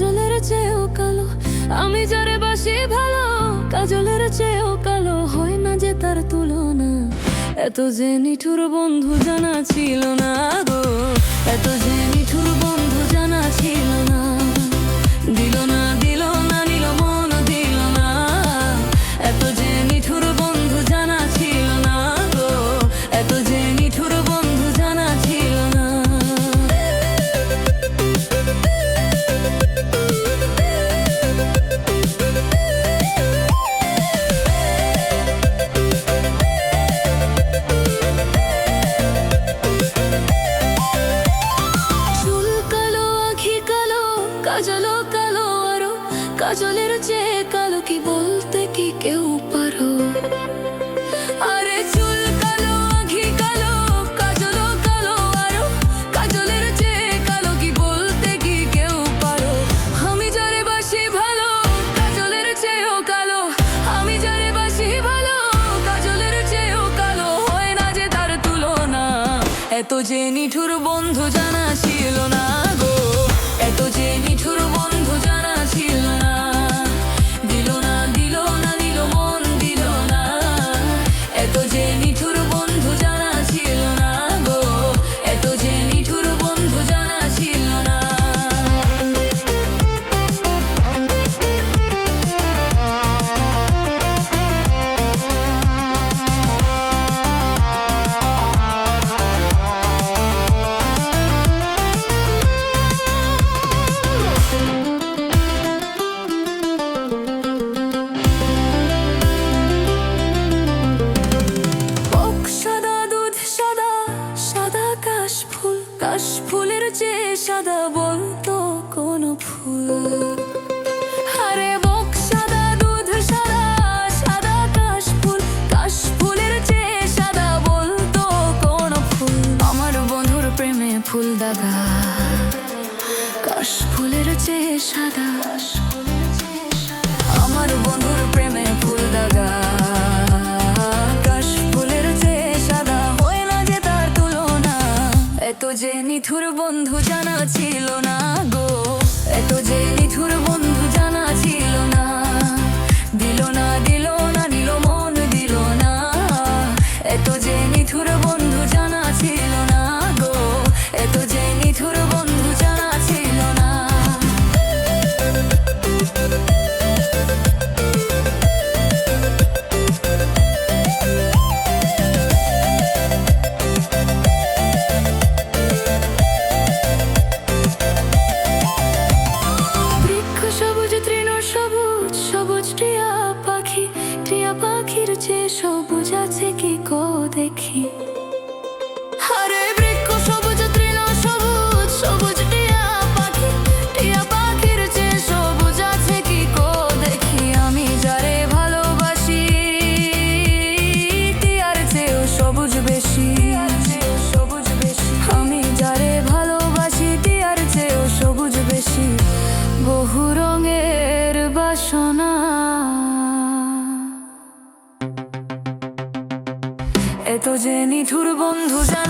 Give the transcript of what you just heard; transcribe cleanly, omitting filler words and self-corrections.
কাজলের চেয়েও কালো। আমি যারে বাসি ভালো, কাজলের চেয়েও কালো, হয় না যে তার তুলনা। এত যে নিঠুর বন্ধু জানা ছিল না গো, এত যে নিঠুর বন্ধু জানা ছিল না। দিল না দিল না নিল মন দিল না, এত যে নিঠুর বন্ধু জানা ছিল না গো, এত যে নিঠুর বন্ধু জানা ছিল না। চুল কালো, আঁখি কালো, কাজলও কালো আরো, কাজলের চেয়ে কালো কি বলতে কি কেউ পারো? আরে চুল কালো, আঁখি কালো, কাজলও কালো আরো, কাজলের চেয়ে কালো কি বলতে কি কেউ পারো? আমি যারে বাসি ভালো, কাজলের চেয়েও কালো। আমি যারে বাসি ভালো, কাজলের চেয়েও কালো, হয় না যে তার তুলনা। এত যে নিঠুর বন্ধু জানা ছিল না গো, এত যে নিঠুর বন্ধু জানা ছিল না। দিল না দিল না নিল মন দিল না, এত যে নিঠুর বন্ধু জানা ছিল না গো, এত যে নিঠুর বন্ধু জানা ছিল না। ওক সাদা দুধ সাদা, সাদা কাশফুল, কাশফুলের চেয়ে সাদা বলতো কোন ফুল? আরে বক সাদা দুধ সাদা, সাদা কাশফুল, কাশফুলের চেয়ে সাদা বলতো কোন ফুল? আমার বন্ধুর প্রেমে ফুল দাগা, কাশফুলের চেয়ে সাদা। আমার বন্ধুর প্রেমে ফুল দাগা, কাশফুলের চেয়ে সাদা, হয় না যে তার তুলনা। এত যে নিঠুর বন্ধু জানা ছিল না গো, এত যে নিঠুর বন্ধু জানা ছিল না। দিল না দিল না নিল মন দিল না, এত যে নিঠুর বন্ধু জানা ছিল না গো, এত যে নিঠুর বন্ধু জানা ছিল না। বৃক্ষ সবুজ তৃণ সবুজ, সবুজ টিয়া পাখি, টিয়া পাখির চেয়ে সবুজ আছে কি কো দেখি? আরে বৃক্ষ সবুজ তৃণ সবুজ, সবুজ টিয়া পাখি, টিয়া পাখির চেয়ে সবুজ আছে কি কো দেখি? আমি যারে ভালোবাসি টিয়ার চেয়েও সবুজ বেশি, সবুজ বেশি। আমি যারে ভালোবাসি টিয়ার চেয়েও সবুজ বেশি। বহু রঙের বাসনা, এত যে নিঠুর বন্ধু জানা